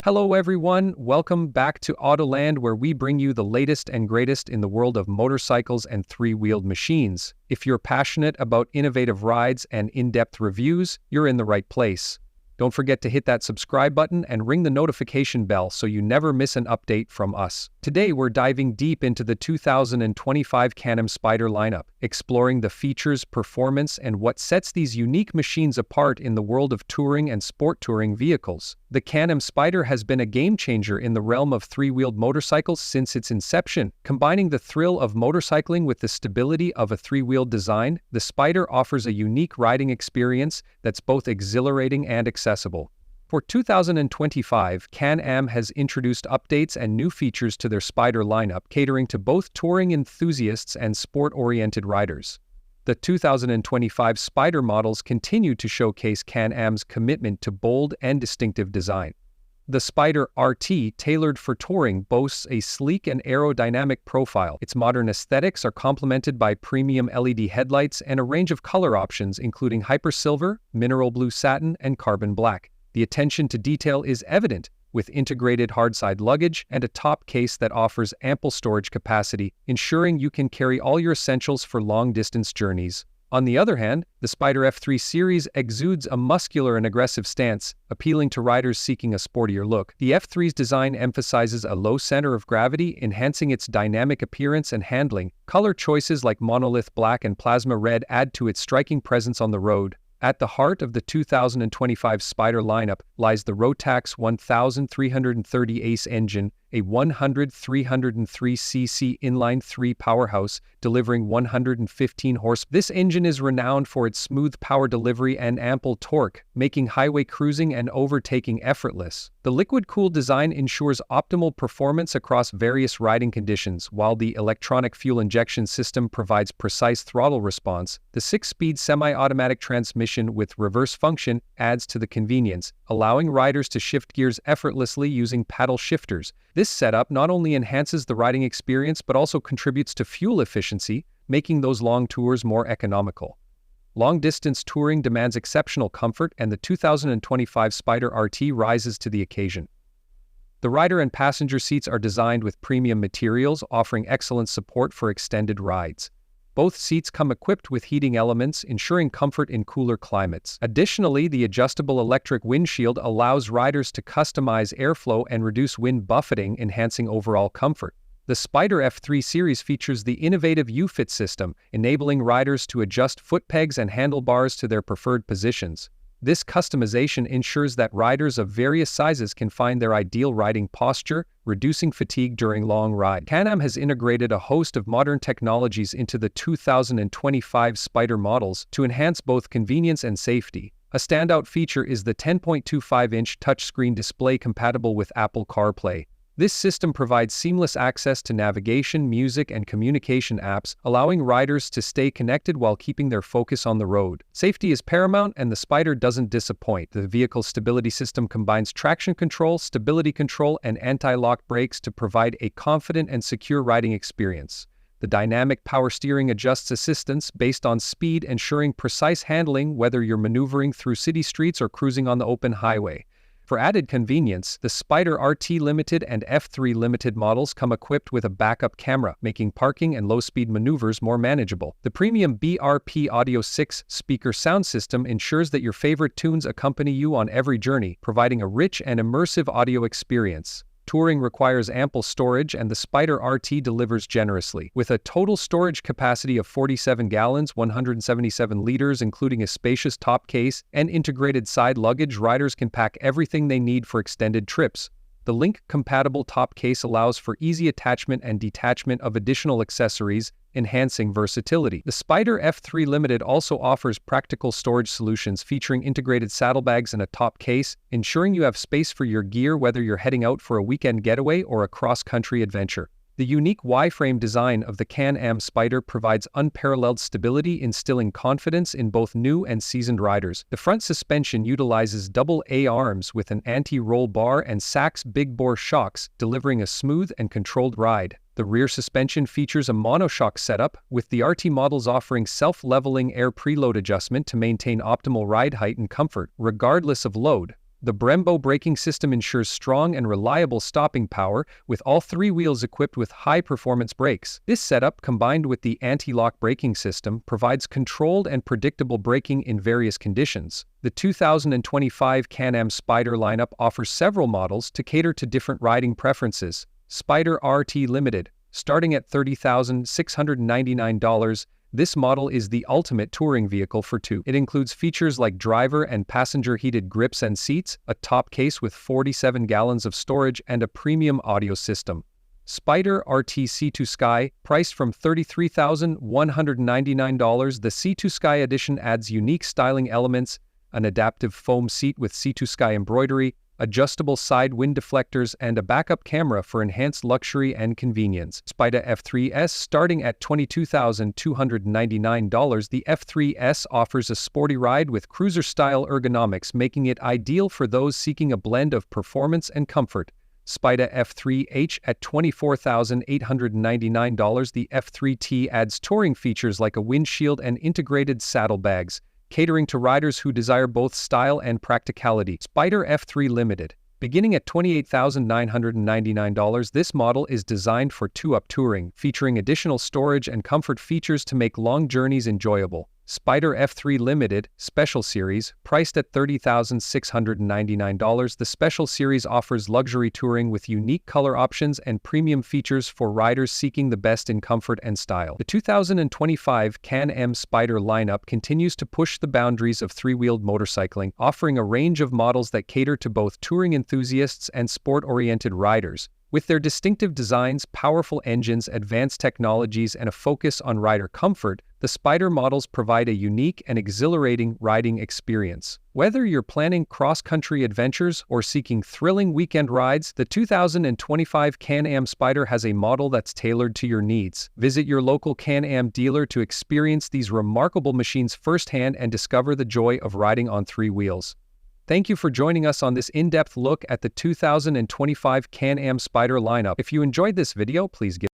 Hello everyone, welcome back to Autoland where we bring you the latest and greatest in the world of motorcycles and three-wheeled machines. If you're passionate about innovative rides and in-depth reviews, you're in the right place. Don't forget to hit that subscribe button and ring the notification bell so you never miss an update from us. Today we're diving deep into the 2025 Can-Am Spyder lineup, exploring the features, performance, and what sets these unique machines apart in the world of touring and sport touring vehicles. The Can-Am Spyder has been a game-changer in the realm of three-wheeled motorcycles since its inception. Combining the thrill of motorcycling with the stability of a three-wheeled design, the Spyder offers a unique riding experience that's both exhilarating and accessible. For 2025, Can-Am has introduced updates and new features to their Spyder lineup, catering to both touring enthusiasts and sport-oriented riders. The 2025 Spyder models continue to showcase Can-Am's commitment to bold and distinctive design. The Spyder RT, tailored for touring, boasts a sleek and aerodynamic profile. Its modern aesthetics are complemented by premium LED headlights and a range of color options including hyper silver, mineral blue satin, and carbon black. The attention to detail is evident, with integrated hardside luggage and a top case that offers ample storage capacity, ensuring you can carry all your essentials for long-distance journeys. On the other hand, the Spyder F3 series exudes a muscular and aggressive stance, appealing to riders seeking a sportier look. The F3's design emphasizes a low center of gravity, enhancing its dynamic appearance and handling. Color choices like monolith black and plasma red add to its striking presence on the road. At the heart of the 2025 Spyder lineup lies the Rotax 1330 Ace engine, a 303cc inline-3 powerhouse delivering 115 horsepower. This engine is renowned for its smooth power delivery and ample torque, making highway cruising and overtaking effortless. The liquid-cooled design ensures optimal performance across various riding conditions, while the electronic fuel injection system provides precise throttle response. The 6-speed semi-automatic transmission with reverse function adds to the convenience, allowing riders to shift gears effortlessly using paddle shifters. This setup not only enhances the riding experience but also contributes to fuel efficiency, making those long tours more economical. Long-distance touring demands exceptional comfort, and the 2025 Spyder RT rises to the occasion. The rider and passenger seats are designed with premium materials, offering excellent support for extended rides. Both seats come equipped with heating elements, ensuring comfort in cooler climates. Additionally, the adjustable electric windshield allows riders to customize airflow and reduce wind buffeting, enhancing overall comfort. The Spyder F3 series features the innovative U-Fit system, enabling riders to adjust foot pegs and handlebars to their preferred positions. This customization ensures that riders of various sizes can find their ideal riding posture, reducing fatigue during long rides. Can-Am has integrated a host of modern technologies into the 2025 Spyder models to enhance both convenience and safety. A standout feature is the 10.25-inch touchscreen display compatible with Apple CarPlay. This system provides seamless access to navigation, music, and communication apps, allowing riders to stay connected while keeping their focus on the road. Safety is paramount, and the Spyder doesn't disappoint. The vehicle's stability system combines traction control, stability control, and anti-lock brakes to provide a confident and secure riding experience. The dynamic power steering adjusts assistance based on speed, ensuring precise handling whether you're maneuvering through city streets or cruising on the open highway. For added convenience, the Spyder RT Limited and F3 Limited models come equipped with a backup camera, making parking and low-speed maneuvers more manageable. The premium BRP Audio 6-speaker sound system ensures that your favorite tunes accompany you on every journey, providing a rich and immersive audio experience. Touring requires ample storage, and the Spyder RT delivers generously. With a total storage capacity of 47 gallons, 177 liters, including a spacious top case and integrated side luggage, riders can pack everything they need for extended trips. The link-compatible top case allows for easy attachment and detachment of additional accessories, enhancing versatility. The Spyder F3 Limited also offers practical storage solutions featuring integrated saddlebags and a top case, ensuring you have space for your gear whether you're heading out for a weekend getaway or a cross-country adventure. The unique Y-frame design of the Can-Am Spyder provides unparalleled stability, instilling confidence in both new and seasoned riders. The front suspension utilizes double-A arms with an anti-roll bar and Sachs big-bore shocks, delivering a smooth and controlled ride. The rear suspension features a monoshock setup, with the RT models offering self-leveling air preload adjustment to maintain optimal ride height and comfort, regardless of load. The Brembo braking system ensures strong and reliable stopping power, with all three wheels equipped with high-performance brakes. This setup, combined with the anti-lock braking system, provides controlled and predictable braking in various conditions. The 2025 Can-Am Spyder lineup offers several models to cater to different riding preferences. Spyder RT Limited. Starting at $30,699, this model is the ultimate touring vehicle for two. It includes features like driver and passenger heated grips and seats, a top case with 47 gallons of storage, and a premium audio system. Spyder RT C2 Sky, priced from $33,199, the C2 Sky Edition adds unique styling elements, an adaptive foam seat with C2 Sky embroidery, adjustable side wind deflectors, and a backup camera for enhanced luxury and convenience. Spyder F3S. Starting at $22,299, the F3S offers a sporty ride with cruiser-style ergonomics, making it ideal for those seeking a blend of performance and comfort. Spyder F3H. At $24,899, the F3T adds touring features like a windshield and integrated saddlebags, catering to riders who desire both style and practicality. Spyder F3 Limited. Beginning at $28,999, this model is designed for two-up touring, featuring additional storage and comfort features to make long journeys enjoyable. Spyder F3 Limited Special Series, priced at $30,699, the Special Series offers luxury touring with unique color options and premium features for riders seeking the best in comfort and style. The 2025 Can-Am Spyder lineup continues to push the boundaries of three-wheeled motorcycling, offering a range of models that cater to both touring enthusiasts and sport-oriented riders. With their distinctive designs, powerful engines, advanced technologies, and a focus on rider comfort, the Spyder models provide a unique and exhilarating riding experience. Whether you're planning cross-country adventures or seeking thrilling weekend rides, the 2025 Can-Am Spyder has a model that's tailored to your needs. Visit your local Can-Am dealer to experience these remarkable machines firsthand and discover the joy of riding on three wheels. Thank you for joining us on this in-depth look at the 2025 Can-Am Spyder lineup. If you enjoyed this video, please give